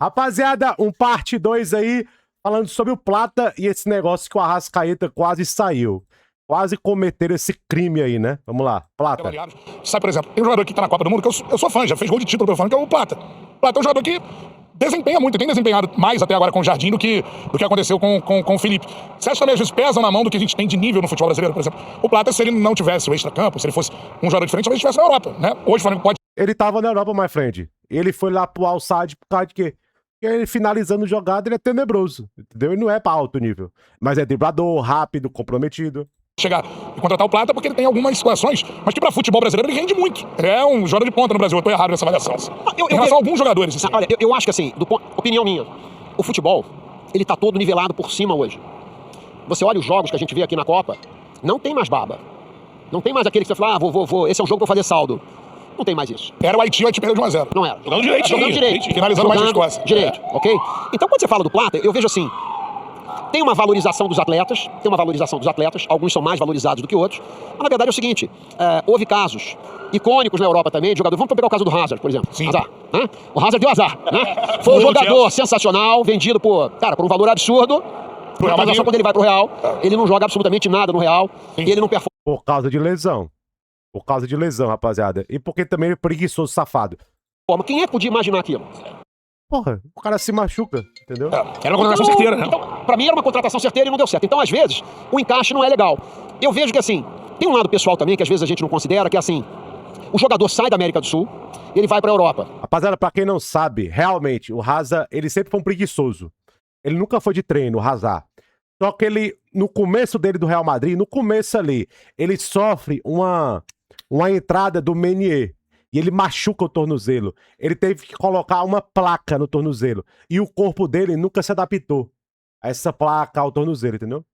Rapaziada, parte 2 aí, falando sobre o Plata e esse negócio que o Arrascaeta quase saiu. Quase cometeram esse crime aí, né? Vamos lá, Plata. Sai, por exemplo, tem um jogador que tá na Copa do Mundo, que eu sou fã, já fez gol de título, que é o Plata. Plata é um jogador que desempenha muito, tem desempenhado mais até agora com o Jardim do que aconteceu com o Felipe. Você acha que também às vezes pesam na mão do que a gente tem de nível no futebol brasileiro, por exemplo? O Plata, se ele não tivesse o extra-campo, se ele fosse um jogador diferente, talvez estivesse na Europa, né? Hoje o Flamengo pode... Ele tava na Europa, my friend. Ele foi lá pro Al-Sadd por causa de quê? Porque ele finalizando jogada, ele é tenebroso, entendeu? Ele não é pra alto nível. Mas é driblador, rápido, comprometido. Chegar e contratar o Plata porque ele tem algumas situações, mas que pra futebol brasileiro ele rende muito. Ele é um jogador de ponta no Brasil, eu tô errado nessa avaliação. Em relação a alguns jogadores, assim. Olha, eu acho que assim, opinião minha, o futebol, ele tá todo nivelado por cima hoje. Você olha os jogos que a gente vê aqui na Copa, não tem mais baba. Não tem mais aquele que você fala, vou, esse é um jogo pra fazer saldo. Não tem mais isso. Era o Haiti perdeu de 1-0. Não era. Jogando direito. Finalizando mais escoça. Direito, ok? Então quando você fala do Plata, eu vejo assim, tem uma valorização dos atletas, alguns são mais valorizados do que outros, mas na verdade é o seguinte, houve casos icônicos na Europa também, de jogador, vamos pegar o caso do Hazard, por exemplo. Sim. Azar, né? O Hazard deu azar, né? Foi um jogador sensacional, vendido por um valor absurdo, quando ele vai pro Real, ele não joga absolutamente nada no Real, e ele não performa. Por causa de lesão. Por causa de lesão, rapaziada. E porque também ele é preguiçoso, safado. Quem é que podia imaginar aquilo? Porra, o cara se machuca, entendeu? Era uma contratação certeira, né? Então, pra mim era uma contratação certeira e não deu certo. Então, às vezes, o encaixe não é legal. Eu vejo que, assim, tem um lado pessoal também, que às vezes a gente não considera, que é assim, o jogador sai da América do Sul e ele vai pra Europa. Rapaziada, pra quem não sabe, realmente, o Hazard, ele sempre foi um preguiçoso. Ele nunca foi de treino, o Hazard. Só que ele, no começo dele do Real Madrid, no começo ali, ele sofre uma entrada do Meunier. E ele machuca o tornozelo. Ele teve que colocar uma placa no tornozelo. E o corpo dele nunca se adaptou a essa placa ao tornozelo, entendeu?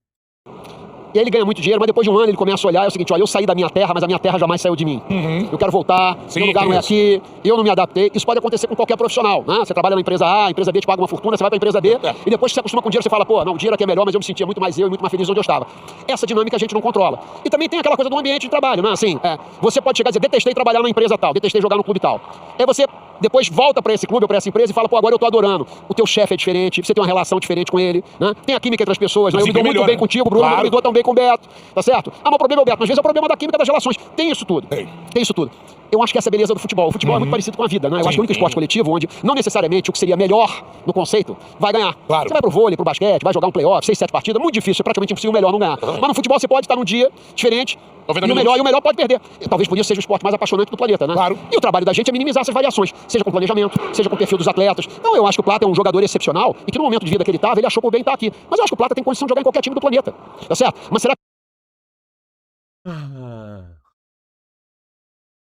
E aí ele ganha muito dinheiro, mas depois de um ano ele começa a olhar, é o seguinte, olha, eu saí da minha terra, mas a minha terra jamais saiu de mim. Eu quero voltar, meu lugar não é aqui, eu não me adaptei. Isso pode acontecer com qualquer profissional, né? Você trabalha na empresa A empresa B te paga uma fortuna, você vai pra empresa B, e depois que você acostuma com o dinheiro, você fala, pô, não, o dinheiro aqui é melhor, mas eu me sentia muito mais eu e muito mais feliz onde eu estava. Essa dinâmica a gente não controla. E também tem aquela coisa do ambiente de trabalho, né? Assim, você pode chegar e dizer, detestei trabalhar na empresa tal, detestei jogar no clube tal. Aí você depois volta pra esse clube ou pra essa empresa e fala, pô, agora eu tô adorando. O teu chefe é diferente, você tem uma relação diferente com ele, né? Tem a química entre as pessoas, né? Eu me dou muito bem contigo, Bruno, eu me dou tão bem com o Beto, tá certo? Ah, mas o problema é o Beto, mas às vezes é o problema da química das relações. Tem isso tudo. Tem isso tudo. Eu acho que essa é a beleza do futebol. O futebol é muito parecido com a vida, né? Eu acho que é o único esporte coletivo onde não necessariamente o que seria melhor no conceito vai ganhar. Você vai pro vôlei, pro basquete, vai jogar um playoff, 6, 7 partidas, muito difícil, é praticamente impossível o melhor não ganhar. Mas no futebol você pode estar num dia diferente e o melhor pode perder. Talvez por isso seja o esporte mais apaixonante do planeta, né? E o trabalho da gente é minimizar essas variações, seja com planejamento, seja com o perfil dos atletas. Então eu acho que o Plata é um jogador excepcional e que no momento de vida que ele estava, ele achou por bem estar aqui. Mas eu acho que o Plata tem condição de jogar em qualquer time do planeta. Tá certo? Mas será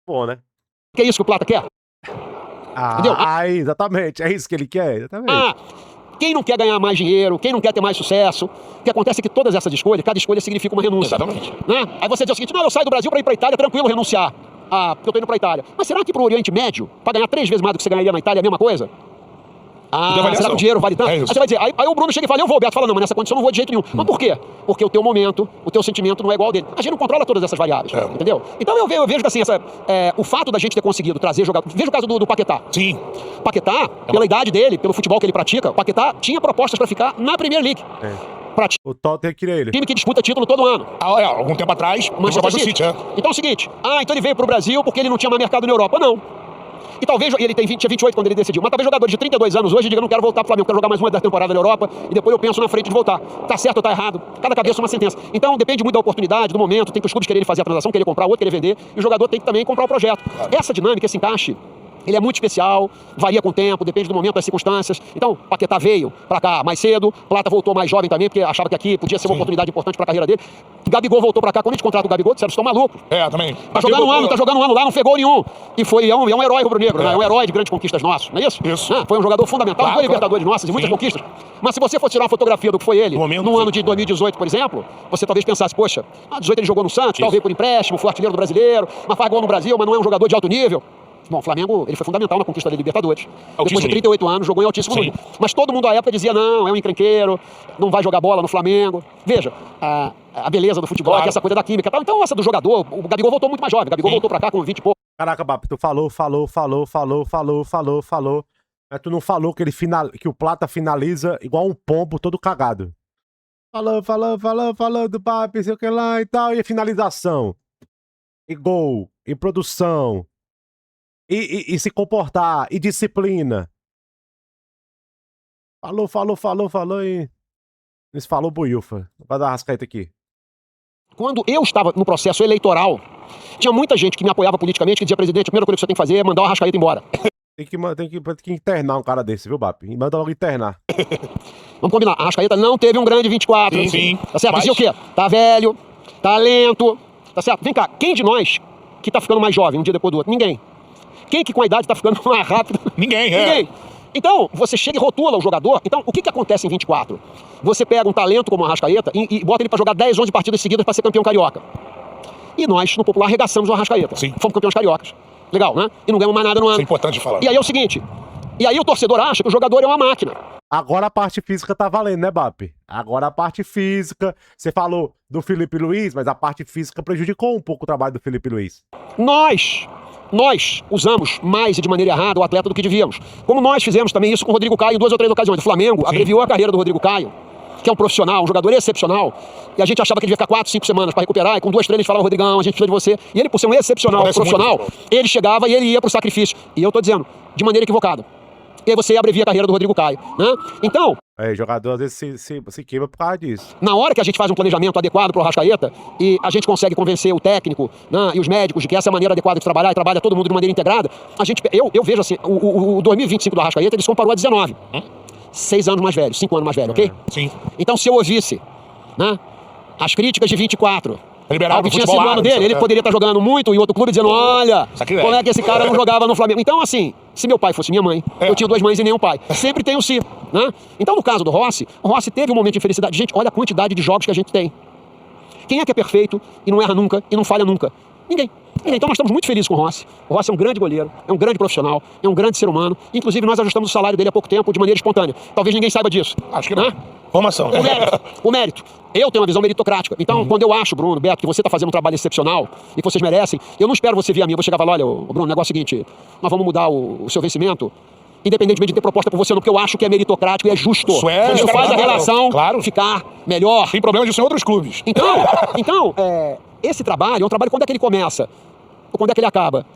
Bom, né? que é isso que o Plata quer? Entendeu? Exatamente. É isso que ele quer, exatamente. Quem não quer ganhar mais dinheiro, quem não quer ter mais sucesso, o que acontece é que todas essas escolhas, cada escolha significa uma renúncia. Exatamente. Né? Aí você diz o seguinte, não, eu saio do Brasil para ir para a Itália, tranquilo, renunciar. Porque eu tô indo para a Itália. Mas será que para o Oriente Médio, para ganhar 3 vezes mais do que você ganharia na Itália, é a mesma coisa? Será que o dinheiro vale tanto? Aí você vai dizer, aí o Bruno chega e fala, eu vou, o Beto fala, não, mas nessa condição eu não vou de jeito nenhum. Mas por quê? Porque o teu momento, o teu sentimento não é igual ao dele. A gente não controla todas essas variáveis, entendeu? Então eu vejo que assim, o fato da gente ter conseguido trazer jogador... Veja o caso do Paquetá. Sim. Paquetá, pela idade dele, pelo futebol que ele pratica, o Paquetá tinha propostas para ficar na Premier League. O Tottenham queria ele. Time que disputa título todo ano. Algum tempo atrás, Manchester City. Então é o seguinte, então ele veio pro Brasil porque ele não tinha mais mercado na Europa. Não. E talvez, ele tinha 28 quando ele decidiu, mas talvez jogador de 32 anos hoje diga, não quero voltar pro Flamengo, quero jogar mais uma temporada na Europa e depois eu penso na frente de voltar. Tá certo ou tá errado? Cada cabeça é uma sentença. Então depende muito da oportunidade, do momento, tem que os clubes quererem fazer a transação, querer comprar, o outro querer vender, e o jogador tem que também comprar o projeto. Essa dinâmica, esse encaixe, ele é muito especial, varia com o tempo, depende do momento, das circunstâncias. Então, Paquetá veio pra cá mais cedo, Plata voltou mais jovem também, porque achava que aqui podia ser uma oportunidade importante pra carreira dele. Gabigol voltou pra cá, quando a gente contrata o Gabigol, disseram, vocês estão malucos. Também. Tá jogando um ano lá, não fez gol nenhum. E é um herói rubro-negro, né? É um herói de grandes conquistas nossas, não é isso? Isso. Foi um jogador fundamental, foi Libertadores nossas e muitas conquistas. Mas se você for tirar uma fotografia do que foi ele, no ano de 2018, por exemplo, você talvez pensasse, poxa, 18 ele jogou no Santos, talvez por empréstimo, foi artilheiro do brasileiro, mas faz gol no Brasil, mas não é um jogador de alto nível. Bom, o Flamengo, ele foi fundamental na conquista da Libertadores. Depois de 38 anos, jogou em altíssimo nível. Mas todo mundo à época dizia, não, é um encrenqueiro, não vai jogar bola no Flamengo. Veja, a beleza do futebol é que essa coisa da química e tal. Então essa do jogador, o Gabigol voltou muito mais jovem. O Gabigol voltou pra cá com 20 e pouco. Caraca, Bapo, tu falou. Mas tu não falou que, que o Plata finaliza igual um pombo todo cagado. Falando, papi, sei o que lá e tal. E finalização. E gol. E produção. E se comportar. E disciplina. Falou e... Eles falou buiufa. Vai dar uma rascaeta aqui. Quando eu estava no processo eleitoral, tinha muita gente que me apoiava politicamente, que dizia, presidente, a primeira coisa que você tem que fazer é mandar o Arrascaeta embora. Tem que internar um cara desse, viu, Bap? Manda logo internar. Vamos combinar, a Arrascaeta não teve um grande 24. Sim. Tá certo? Mas... Dizia o quê? Tá velho, tá lento, tá certo? Vem cá, quem de nós que tá ficando mais jovem um dia depois do outro? Ninguém. Quem que com a idade tá ficando mais rápido? Ninguém. Então, você chega e rotula o jogador. Então, o que acontece em 24? Você pega um talento como o Arrascaeta e bota ele pra jogar 10, 11 partidas seguidas pra ser campeão carioca. E nós, no popular, arregaçamos o Arrascaeta. Sim. Fomos campeões cariocas. Legal, né? E não ganhamos mais nada no ano. Isso é importante falar. E aí é o seguinte, e aí o torcedor acha que o jogador é uma máquina. Agora a parte física tá valendo, né, Bap? Agora a parte física... Você falou do Felipe Luiz, mas a parte física prejudicou um pouco o trabalho do Felipe Luiz. Nós usamos mais e de maneira errada o atleta do que devíamos. Como nós fizemos também isso com o Rodrigo Caio em 2 ou 3 ocasiões. O Flamengo abreviou a carreira do Rodrigo Caio, que é um profissional, um jogador excepcional, e a gente achava que ele devia ficar 4, 5 semanas para recuperar, e com 2 treinos falava, Rodrigão, a gente precisa de você. E ele, por ser um excepcional profissional, ele chegava e ele ia pro sacrifício. E eu tô dizendo, de maneira equivocada. E aí você abrevia a carreira do Rodrigo Caio, né? Então... jogador às vezes se queima por causa disso. Na hora que a gente faz um planejamento adequado pro Arrascaeta e a gente consegue convencer o técnico, né, e os médicos de que essa é a maneira adequada de trabalhar e trabalha todo mundo de maneira integrada, eu vejo assim, o 2025 do Arrascaeta, ele se comparou a 19. 6 anos mais velho, 5 anos mais velho, ok? Sim. Então se eu ouvisse, né, as críticas de 24... Liberado que tinha sido o ano dele, ele poderia estar jogando muito em outro clube dizendo, olha, como é que esse cara não jogava no Flamengo. Então, assim, se meu pai fosse minha mãe, eu tinha 2 mães e nenhum pai. Sempre tem o si, né? Então, no caso do Rossi, o Rossi teve um momento de felicidade. Gente, olha a quantidade de jogos que a gente tem. Quem é que é perfeito e não erra nunca e não falha nunca? Ninguém. Então nós estamos muito felizes com o Rossi. O Rossi é um grande goleiro, é um grande profissional, é um grande ser humano. Inclusive, nós ajustamos o salário dele há pouco tempo de maneira espontânea. Talvez ninguém saiba disso. Acho que não. Formação. O mérito. Eu tenho uma visão meritocrática. Então, quando eu acho, Bruno, Beto, que você está fazendo um trabalho excepcional e que vocês merecem, eu não espero você vir a mim. Eu vou chegar e falar, olha, Bruno, o negócio é o seguinte, nós vamos mudar o seu vencimento, independentemente de ter proposta por você, não, porque eu acho que é meritocrático e é justo. Isso faz a relação ficar melhor. Tem problema disso em outros clubes. Então, esse trabalho é um trabalho, quando é que ele começa? Ou quando é que ele acaba?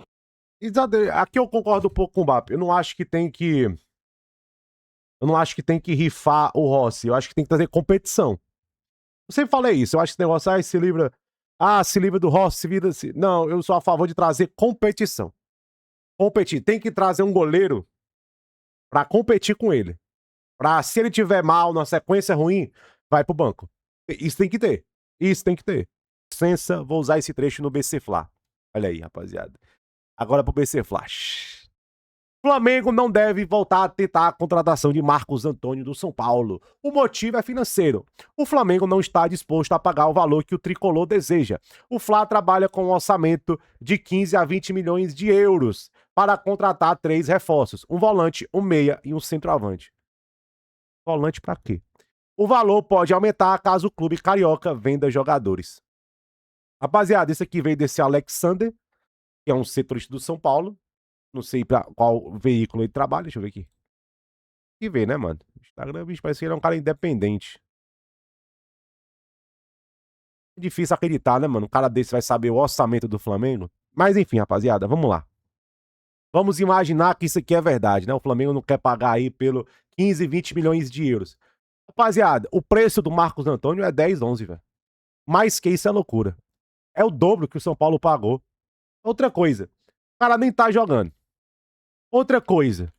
Aqui eu concordo um pouco com o Bap. Eu não acho que tem que rifar o Rossi. Eu acho que tem que trazer competição. Eu sempre falei isso. Eu acho que esse negócio, se livra do Rossi, se vira... Não, eu sou a favor de trazer competição. Competir. Tem que trazer um goleiro pra competir com ele. Se ele tiver mal, na sequência ruim, vai pro banco. Isso tem que ter. Licença, vou usar esse trecho no BC Fla. Olha aí, rapaziada. Agora pro BC Flash. Flamengo não deve voltar a tentar a contratação de Marcos Antônio do São Paulo. O motivo é financeiro. O Flamengo não está disposto a pagar o valor que o tricolor deseja. O Fla trabalha com um orçamento de 15 a 20 milhões de euros para contratar 3 reforços. Um volante, um meia e um centroavante. Volante pra quê? O valor pode aumentar caso o clube carioca venda jogadores. Rapaziada, esse aqui veio desse Alexander, que é um setorista do São Paulo. Não sei pra qual veículo ele trabalha. Deixa eu ver aqui. Que vê, né, mano? O Instagram, bicho, parece que ele é um cara independente. É difícil acreditar, né, mano? Um cara desse vai saber o orçamento do Flamengo. Mas enfim, rapaziada, vamos lá. Vamos imaginar que isso aqui é verdade, né? O Flamengo não quer pagar aí pelo 15, 20 milhões de euros. Rapaziada, o preço do Marcos Antônio é 10, 11, velho. Mais que isso é loucura. É o dobro que o São Paulo pagou. Outra coisa, o cara nem tá jogando. Outra coisa,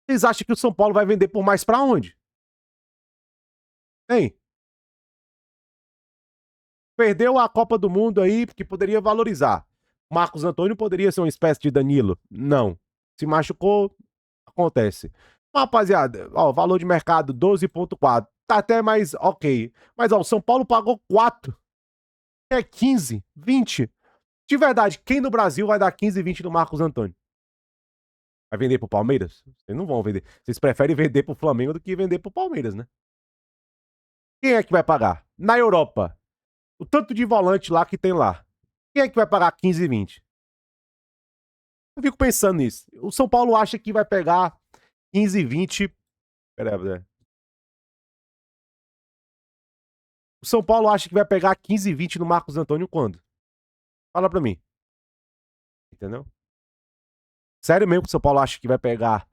vocês acham que o São Paulo vai vender por mais pra onde? Hein? Perdeu a Copa do Mundo aí, porque poderia valorizar. Marcos Antônio poderia ser uma espécie de Danilo? Não. Se machucou, acontece. Rapaziada, ó, valor de mercado 12,4. Tá até mais ok. Mas, ó, o São Paulo pagou 4. É 15, 20. De verdade, quem no Brasil vai dar 15, 20 no Marcos Antônio? Vai vender pro Palmeiras? Vocês não vão vender. Vocês preferem vender pro Flamengo do que vender pro Palmeiras, né? Quem é que vai pagar? Na Europa, o tanto de volante lá que tem lá. Quem é que vai pagar 15 e 20? Eu fico pensando nisso. O São Paulo acha que vai pegar 15 e 20. Pera. O São Paulo acha que vai pegar 15 e 20 no Marcos Antônio quando? Fala pra mim. Entendeu? Sério mesmo que o São Paulo acha que vai pegar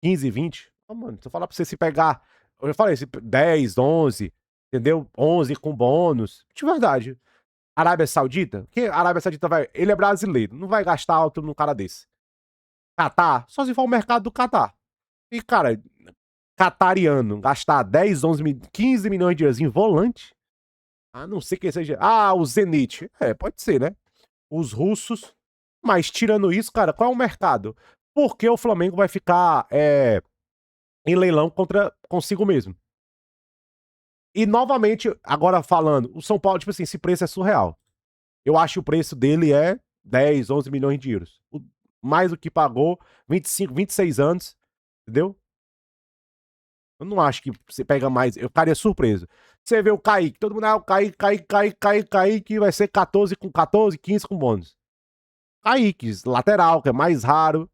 15 e 20? Ah, mano, se eu falar pra você se pegar. Eu já falei, 10, 11, entendeu? 11 com bônus. De verdade. Arábia Saudita? Que a Arábia Saudita vai. Ele é brasileiro, não vai gastar alto num cara desse. Catar? Só se for o mercado do Catar. E, cara, catariano, gastar 10, 11, 15 milhões de euros em volante? A não ser que seja. Ah, o Zenit. É, pode ser, né? Os russos. Mas tirando isso, cara, qual é o mercado? Por que o Flamengo vai ficar em leilão consigo mesmo? E novamente, agora falando, o São Paulo, tipo assim, esse preço é surreal. Eu acho que o preço dele é 10, 11 milhões de euros. Mais do que pagou, 25, 26 anos, entendeu? Eu não acho que você pega mais. Eu ficaria surpreso. Você vê o Kaique, todo mundo, o Kaique vai ser 14 com 14, 15 com bônus. Kaique, lateral, que é mais raro.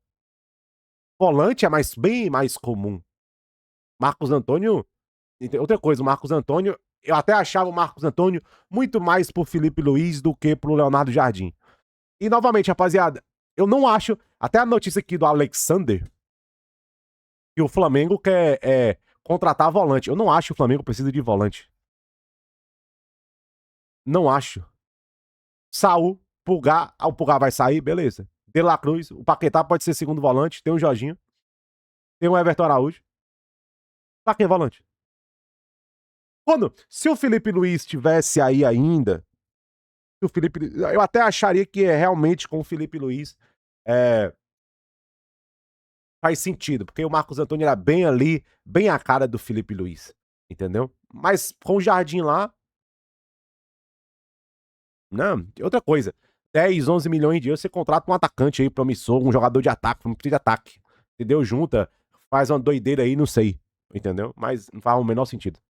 Volante é bem mais comum. Marcos Antônio. Outra coisa, o Marcos Antônio. Eu até achava o Marcos Antônio muito mais pro Felipe Luiz do que pro Leonardo Jardim. E novamente, rapaziada, eu não acho. Até a notícia aqui do Alexander. Que o Flamengo quer contratar volante. Eu não acho que o Flamengo precisa de volante. Não acho. Saul, Pulgar. O Pulgar vai sair, beleza. De La Cruz. O Paquetá pode ser segundo volante. Tem o Jorginho. Tem o Everton Araújo. Pra que volante? Se o Felipe Luiz estivesse aí ainda, eu até acharia que realmente com o Felipe Luiz faz sentido, porque o Marcos Antônio era bem ali, bem a cara do Felipe Luiz, entendeu? Mas com o Jardim lá, não, outra coisa, 10, 11 milhões de euros, você contrata um atacante aí promissor, um jogador de ataque, não precisa de ataque, entendeu? Junta, faz uma doideira aí, não sei, entendeu? Mas não faz o menor sentido.